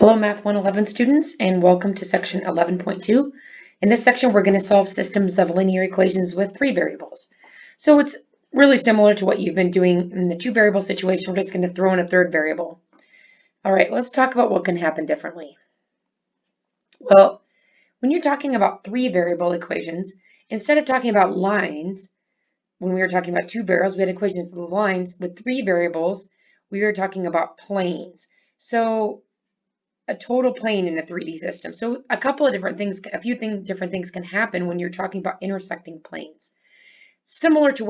Hello, Math 111 students, and welcome to section 11.2. In this section, we're going to solve systems of linear equations with three variables. So it's really similar to what you've been doing in the two variable situation. We're just going to throw in a third variable. All right, let's talk about what can happen differently. Well, when you're talking about three variable equations, instead of talking about lines, when we were talking about two variables, we had equations for the lines. With three variables, we were talking about planes. So a total plane in a 3D system. So a couple of different things, different things can happen when you're talking about intersecting planes. Similar to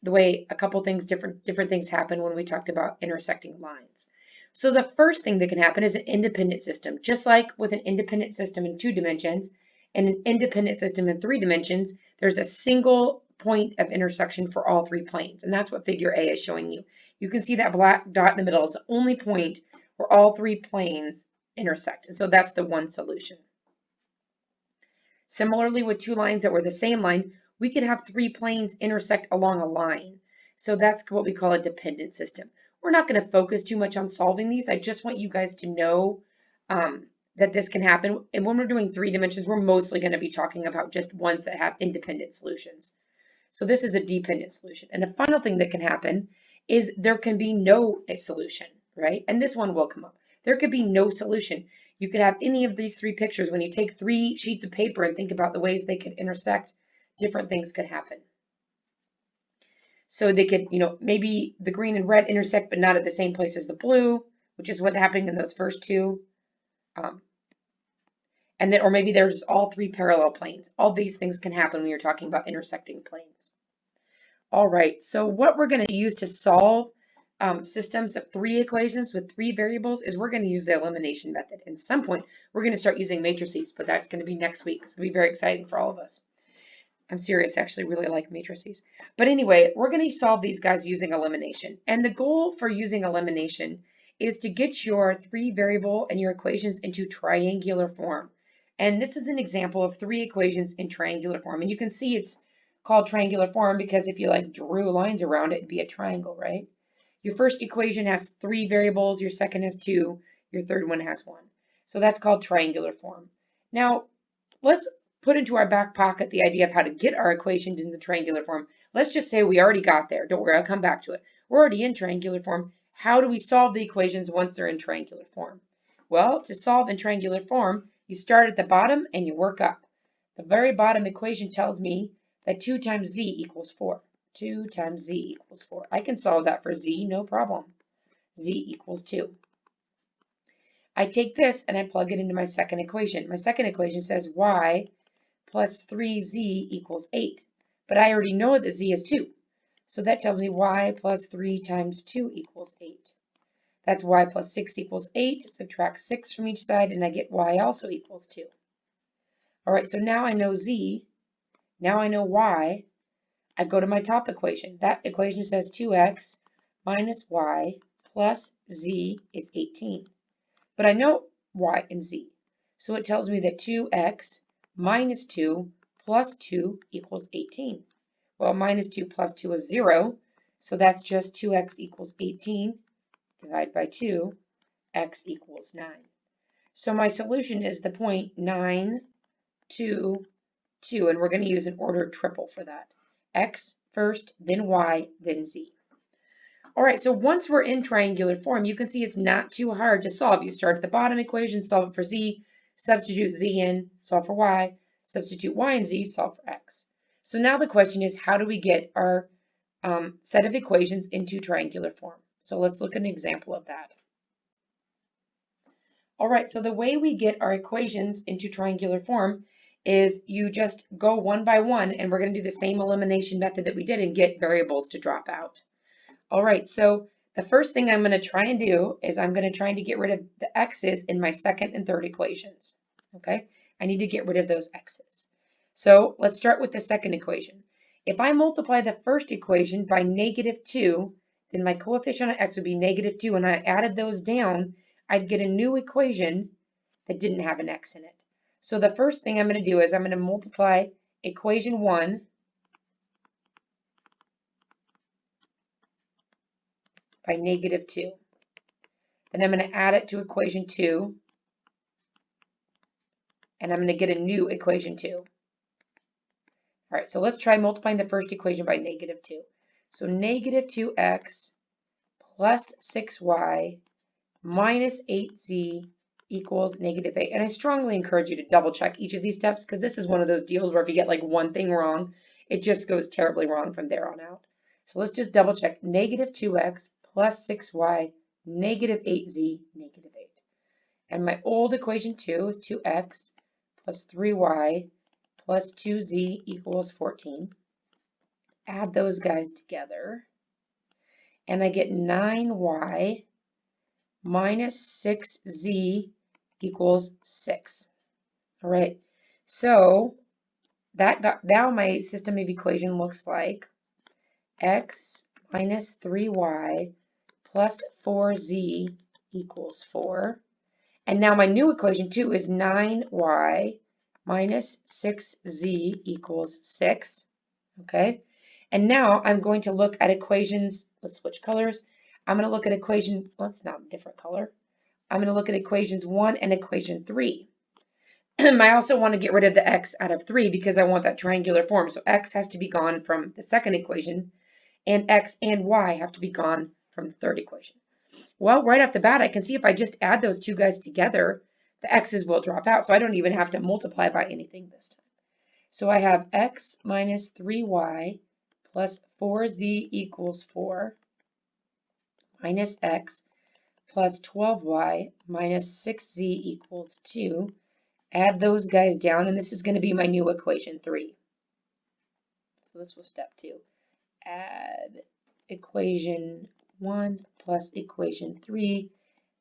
the way a couple things, different things happen when we talked about intersecting lines. So the first thing that can happen is an independent system. Just like with an independent system in 2 dimensions and an independent system in 3 dimensions, there's a single point of intersection for all three planes. And that's what figure A is showing you. You can see that black dot in the middle is the only point where all three planes intersect. And so that's the one solution. Similarly, with two lines that were the same line, we could have three planes intersect along a line. So that's what we call a dependent system. We're not going to focus too much on solving these. I just want you guys to know that this can happen. And when we're doing 3 dimensions, we're mostly going to be talking about just ones that have independent solutions. So this is a dependent solution. And the final thing that can happen is there can be no solution, right? And this one will come up. There could be no solution. You could have any of these three pictures. When you take 3 sheets of paper and think about the ways they could intersect, different things could happen. So they could, maybe the green and red intersect, but not at the same place as the blue, which is what happened in those first two. And then, or maybe there's all three parallel planes. All these things can happen when you're talking about intersecting planes. All right, so what we're going to use to solve systems of 3 equations with 3 variables is we're going to use the elimination method. At some point, we're going to start using matrices, but that's going to be next week. It's going to be very exciting for all of us. I'm serious, I actually really like matrices. But anyway, we're going to solve these guys using elimination. And the goal for using elimination is to get your 3 variable and your equations into triangular form. And this is an example of 3 equations in triangular form. And you can see it's called triangular form because if you drew lines around it, it'd be a triangle, right? Your first equation has 3 variables, your second has 2, your third one has 1. So that's called triangular form. Now, let's put into our back pocket the idea of how to get our equations in the triangular form. Let's just say we already got there. Don't worry, I'll come back to it. We're already in triangular form. How do we solve the equations once they're in triangular form? Well, to solve in triangular form, you start at the bottom and you work up. The very bottom equation tells me that 2 times z equals 4. 2 times z equals 4. I can solve that for z, no problem. Z equals 2. I take this and I plug it into my second equation. My second equation says y plus 3z equals 8. But I already know that z is 2. So that tells me y plus 3 times 2 equals 8. That's y plus 6 equals 8. Subtract 6 from each side, and I get y also equals 2. All right, so now I know z. Now I know y. I go to my top equation. That equation says 2x minus y plus z is 18. But I know y and z. So it tells me that 2x minus 2 plus 2 equals 18. Well, minus 2 plus 2 is 0, so that's just 2x equals 18. Divide by 2, x equals 9. So my solution is the point 9, 2, 2, and we're going to use an ordered triple for that. X first, then y, then z. All right, so once we're in triangular form, you can see it's not too hard to solve. You start at the bottom equation, solve it for z, substitute z in, solve for y, substitute y and z, solve for x. So now the question is, how do we get our set of equations into triangular form? So let's look at an example of that. All right, so the way we get our equations into triangular form is you just go one by one, and we're going to do the same elimination method that we did and get variables to drop out. All right, so the first thing I'm going to try and do is I'm going to try to get rid of the x's in my second and third equations. Okay, I need to get rid of those x's. So let's start with the second equation. If I multiply the first equation by -2, then my coefficient of x would be -2, and I added those down, I'd get a new equation that didn't have an x in it. So the first thing I'm going to do is I'm going to multiply equation 1 by -2. Then I'm going to add it to equation 2 and I'm going to get a new equation 2. All right, so let's try multiplying the first equation by negative 2. So negative 2x plus 6y minus 8z equals negative 8. And I strongly encourage you to double check each of these steps, because this is one of those deals where if you get like one thing wrong, it just goes terribly wrong from there on out. So let's just double check. Negative 2x plus 6y negative 8z negative 8. And my old equation 2 is 2x plus 3y plus 2z equals 14. Add those guys together, and I get 9y minus 6z equals 6. All right, so now my system of equation looks like x minus 3y plus 4z equals 4. And now my new equation 2 is 9y minus 6z equals 6. Okay, and now I'm going to look at equations. Let's switch colors. I'm going to look at equation, well, it's not a different color. I'm going to look at equations 1 and equation 3. I also want to get rid of the x out of 3 because I want that triangular form. So x has to be gone from the second equation, and x and y have to be gone from the third equation. Well, right off the bat, I can see if I just add those two guys together, the x's will drop out. So I don't even have to multiply by anything this time. So I have x minus 3y plus 4z equals 4 minus x plus 12y minus 6z equals 2. Add those guys down, and this is going to be my new equation 3. So this was step 2. Add equation 1 plus equation 3.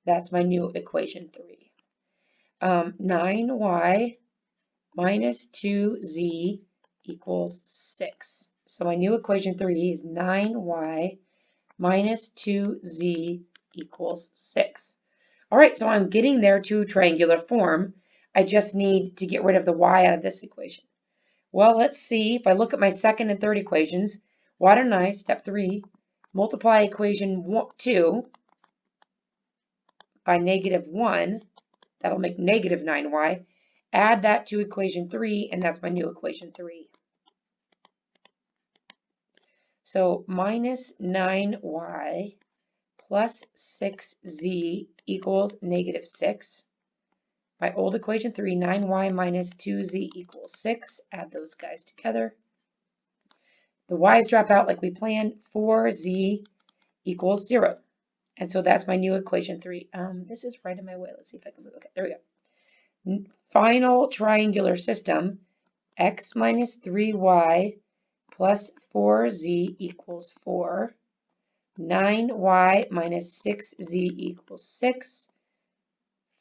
That's my new equation 3. 9y minus 2z equals 6. So my new equation 3 is 9y minus 2z equals 6. All right, so I'm getting there to triangular form. I just need to get rid of the y out of this equation. Well, let's see. If I look at my second and third equations, why don't I, step 3, multiply equation 2 by negative 1. That'll make negative 9y. Add that to equation 3, and that's my new equation 3. So minus 9y plus 6z equals negative 6. My old equation 3, 9y minus 2z equals 6. Add those guys together. The y's drop out like we planned. 4z equals 0. And so that's my new equation 3. This is right in my way. Let's see if I can move. Okay, there we go. Final triangular system, x minus 3y plus 4z equals 4. 9y minus 6z equals 6.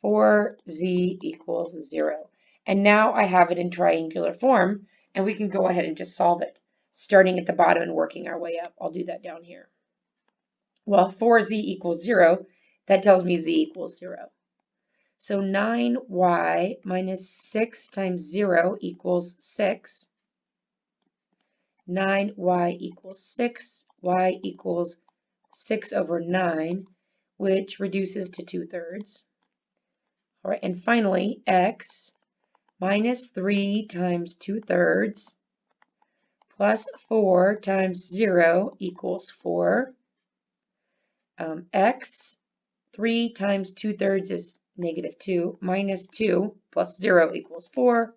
4z equals 0. And now I have it in triangular form, and we can go ahead and just solve it, starting at the bottom and working our way up. I'll do that down here. Well, 4z equals 0, that tells me z equals 0. So 9y minus 6 times 0 equals 6. 9y equals 6. Y equals 6 over 9, which reduces to 2/3. All right, and finally, x minus 3 times 2/3 plus 4 times 0 equals 4. X, 3 times 2/3 is negative 2, minus 2 plus 0 equals 4.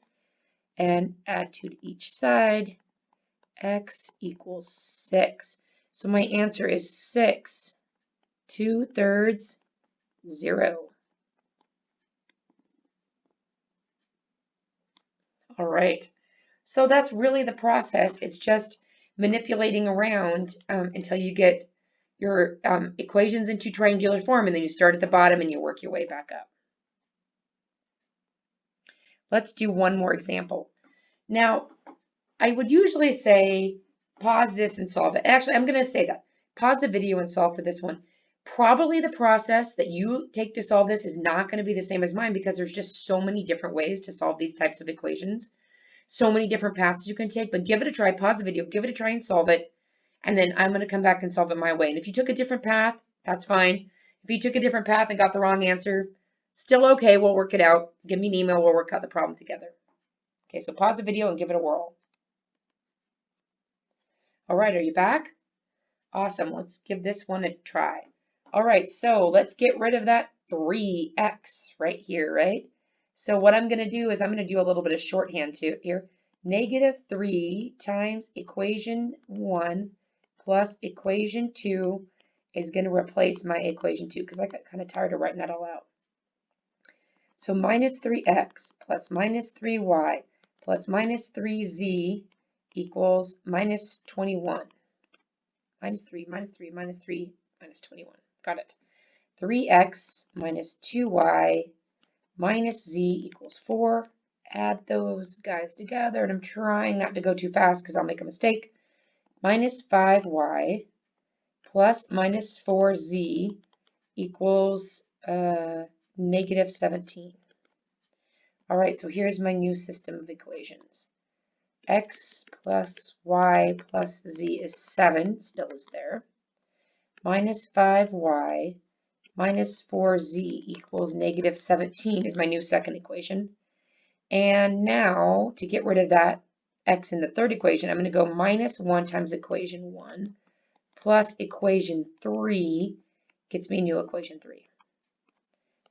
And add 2 to each side. X equals 6. So my answer is 6, 2/3, 0. All right, so that's really the process. It's just manipulating around until you get your equations into triangular form, and then you start at the bottom and you work your way back up. Let's do one more example. Now, I would usually say pause this and solve it. Actually, I'm going to say that. Pause the video and solve for this one. Probably the process that you take to solve this is not going to be the same as mine, because there's just so many different ways to solve these types of equations. So many different paths you can take, but give it a try. Pause the video, give it a try and solve it. And then I'm going to come back and solve it my way. And if you took a different path, that's fine. If you took a different path and got the wrong answer, Still okay, we'll work it out. Give me an email, we'll work out the problem together. Okay, so pause the video and give it a whirl. All right, are you back? Awesome, let's give this one a try. All right, so let's get rid of that 3x right here, right? So what I'm going to do is I'm going to do a little bit of shorthand too here. Negative 3 times equation 1 plus equation 2 is going to replace my equation 2 because I got kind of tired of writing that all out. So minus 3x plus minus 3y plus minus 3z equals minus 21. Minus 3, minus 3, minus 3, minus 21. Got it. 3x minus 2y minus z equals 4. Add those guys together, and I'm trying not to go too fast because I'll make a mistake. Minus 5y plus minus 4z equals negative 17. All right, so here's my new system of equations. X plus y plus z is 7, still is there. Minus 5y minus 4z equals negative 17 is my new second equation. And now, to get rid of that x in the third equation, I'm going to go minus 1 times equation 1 plus equation 3 gets me a new equation 3.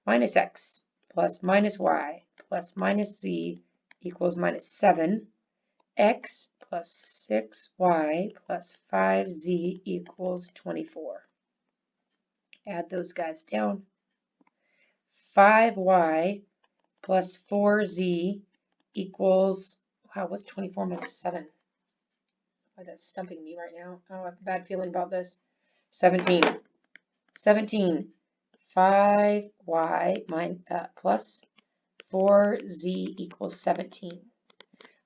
Minus x plus minus y plus minus z equals minus 7. X plus 6y plus 5z equals 24. Add those guys down. 5y plus 4z equals, wow, what's 24 minus 7? Why, that's stumping me right now. Oh, I have a bad feeling about this. 17. 17. 5y plus 4z equals 17.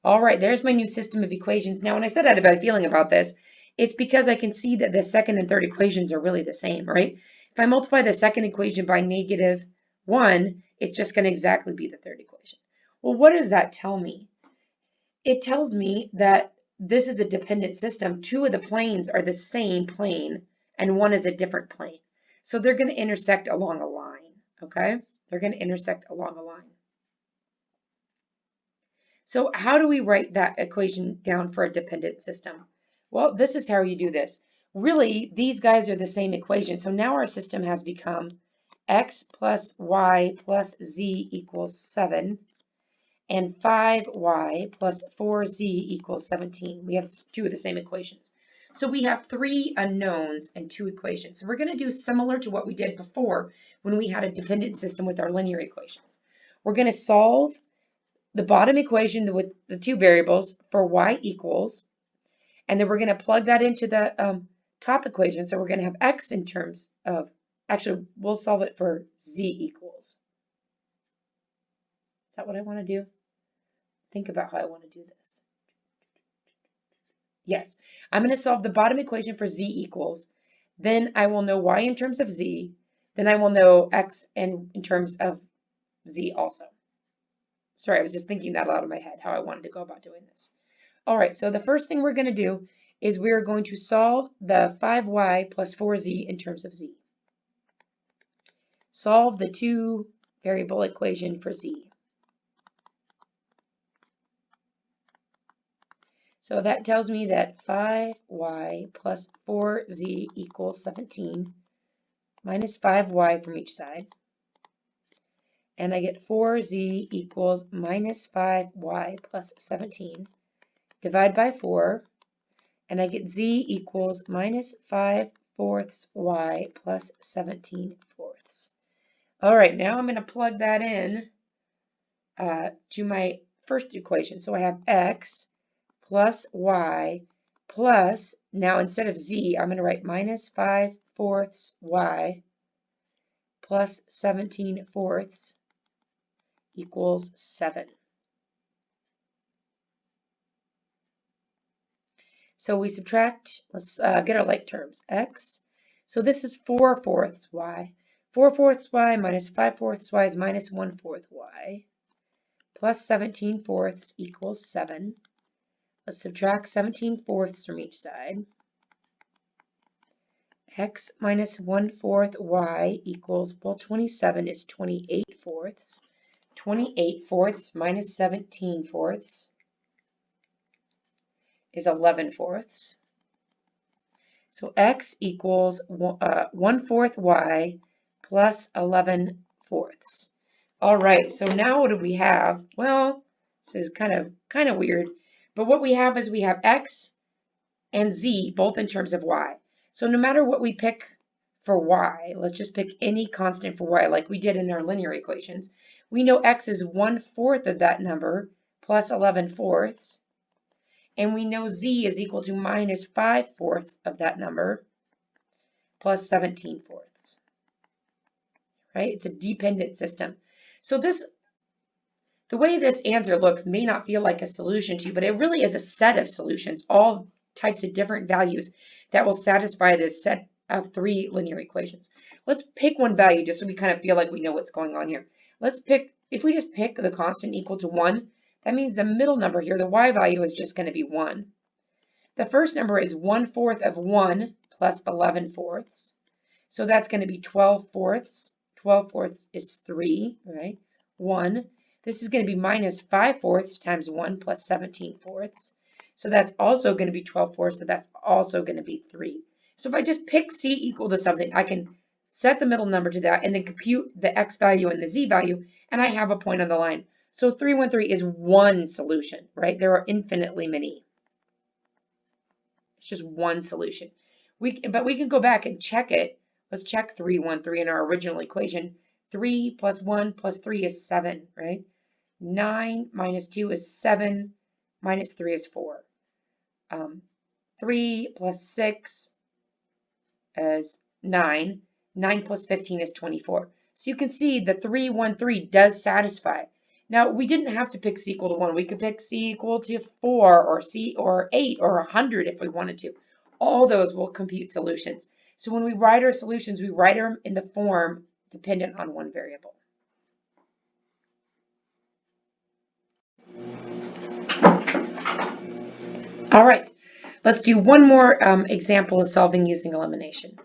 All right, there's my new system of equations. Now, when I said I had a bad feeling about this, it's because I can see that the second and third equations are really the same, right? If I multiply the second equation by negative 1, it's just going to exactly be the third equation. Well, what does that tell me? It tells me that this is a dependent system. Two of the planes are the same plane, and one is a different plane. So they're going to intersect along a line, okay? They're going to intersect along a line. So how do we write that equation down for a dependent system? Well, this is how you do this. Really, these guys are the same equation. So now our system has become x plus y plus z equals 7 and 5y plus 4z equals 17. We have two of the same equations. So we have 3 unknowns and 2 equations. So we're going to do similar to what we did before when we had a dependent system with our linear equations. We're going to solve the bottom equation with the 2 variables for y equals, and then we're going to plug that into the top equation. So we're going to have x in terms of, actually, we'll solve it for z equals. Is that what I want to do? Think about how I want to do this. Yes, I'm going to solve the bottom equation for z equals. Then I will know y in terms of z. Then I will know x in terms of z also. Sorry, I was just thinking that out of my head, how I wanted to go about doing this. All right, so the first thing we're going to do is we are going to solve the 5y plus 4z in terms of z. Solve the 2 variable equation for z. So that tells me that 5y plus 4z equals 17 minus 5y from each side. And I get 4z equals minus 5y plus 17. Divide by 4, and I get z equals minus 5/4 y plus 17/4. All right, now I'm going to plug that in to my first equation. So I have x plus y plus, now instead of z, I'm going to write minus 5/4 y plus 17/4 equals 7. So we subtract, let's get our like terms, x. So this is 4/4 y. 4/4 y minus 5/4 y is minus 1/4 y. Plus 17/4 equals 7. Let's subtract 17/4 from each side. X minus 1/4 y equals, well, 27 is 28/4. 28/4 minus 17/4 is 11/4. So x equals 1/4 y plus 11/4. All right, so now what do we have? Well, this is kind of weird, but what we have is we have x and z both in terms of y. So no matter what we pick for y, let's just pick any constant for y like we did in our linear equations. We know x is 1/4 of that number plus 11/4. And we know z is equal to minus 5/4 of that number plus 17/4. Right? It's a dependent system. So the way this answer looks may not feel like a solution to you, but it really is a set of solutions, all types of different values that will satisfy this set of 3 linear equations. Let's pick one value just so we kind of feel like we know what's going on here. Let's pick, if we just pick the constant equal to 1, that means the middle number here, the y value, is just going to be 1. The first number is 1/4 of 1 plus 11/4. So that's going to be 12/4. 12/4 is 3, right? 1. This is going to be minus 5/4 times 1 plus 17/4. So that's also going to be 12/4, so that's also going to be 3. So if I just pick c equal to something, I can set the middle number to that and then compute the x value and the z value, and I have a point on the line. So 313 is one solution, right? There are infinitely many. It's just one solution. But we can go back and check it. Let's check 313 in our original equation. 3 plus 1 plus 3 is 7, right? 9 minus 2 is 7, minus 3 is 4. 3 plus 6 is 9. 9 plus 15 is 24. So you can see the 313 does satisfy. Now, we didn't have to pick c equal to 1. We could pick c equal to 4 or c or 8 or 100 if we wanted to. All those will compute solutions. So when we write our solutions, we write them in the form dependent on one variable. All right, let's do one more example of solving using elimination.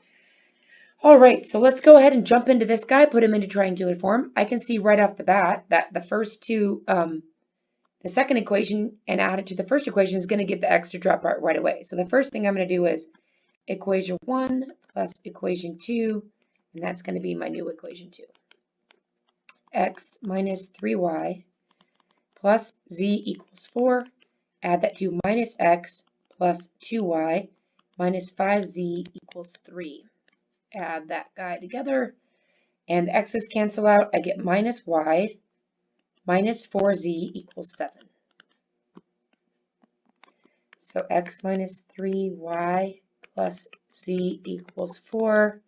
All right, so let's go ahead and jump into this guy, put him into triangular form. I can see right off the bat that the first two, the second equation and add it to the first equation is going to get the x to drop out right away. So the first thing I'm going to do is equation 1 plus equation 2, and that's going to be my new equation 2. X minus 3y plus z equals 4. Add that to minus x plus 2y minus 5z equals 3. Add that guy together, and the x's cancel out. I get minus y minus 4z equals 7. So x minus 3y plus z equals 4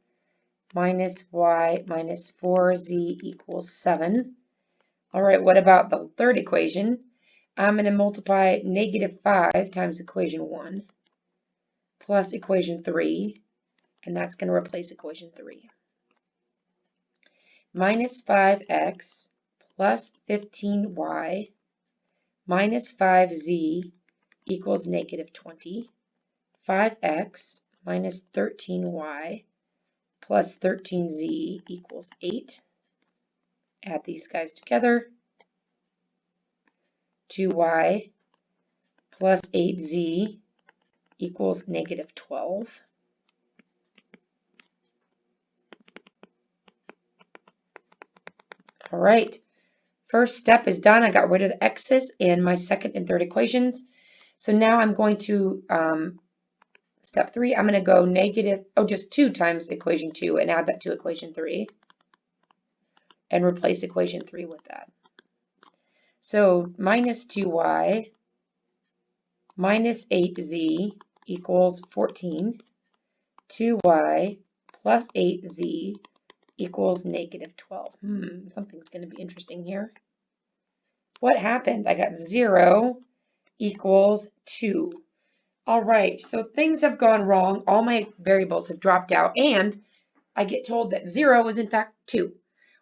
minus y minus 4z equals 7. All right, what about the third equation? I'm going to multiply negative 5 times equation 1 plus equation 3, and that's going to replace equation 3. Minus 5x plus 15y minus 5z equals negative 20. 5x minus 13y plus 13z equals 8. Add these guys together. 2y plus 8z equals negative 12. All right, first step is done. I got rid of the x's in my second and third equations. So now I'm going to, step 3, I'm going to go negative, just 2 times equation 2 and add that to equation 3 and replace equation 3 with that. So minus 2y minus 8z equals 14. 2y plus 8z equals negative 12. Something's going to be interesting here. What happened? I got 0 equals 2. All right, so things have gone wrong. All my variables have dropped out, and I get told that 0 is in fact 2.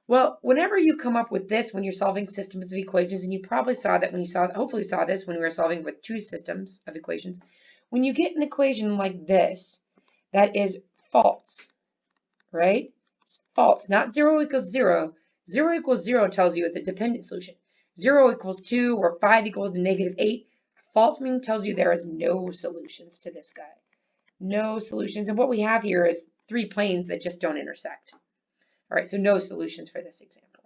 Well, whenever you come up with this when you're solving systems of equations, and you probably saw that when you hopefully saw this when we were solving with two systems of equations, when you get an equation like this that is false, right? It's false, not 0 equals 0. 0 equals 0 tells you it's a dependent solution. 0 equals 2 or 5 equals -8. False meaning tells you there is no solutions to this guy. No solutions. And what we have here is 3 planes that just don't intersect. All right, so no solutions for this example.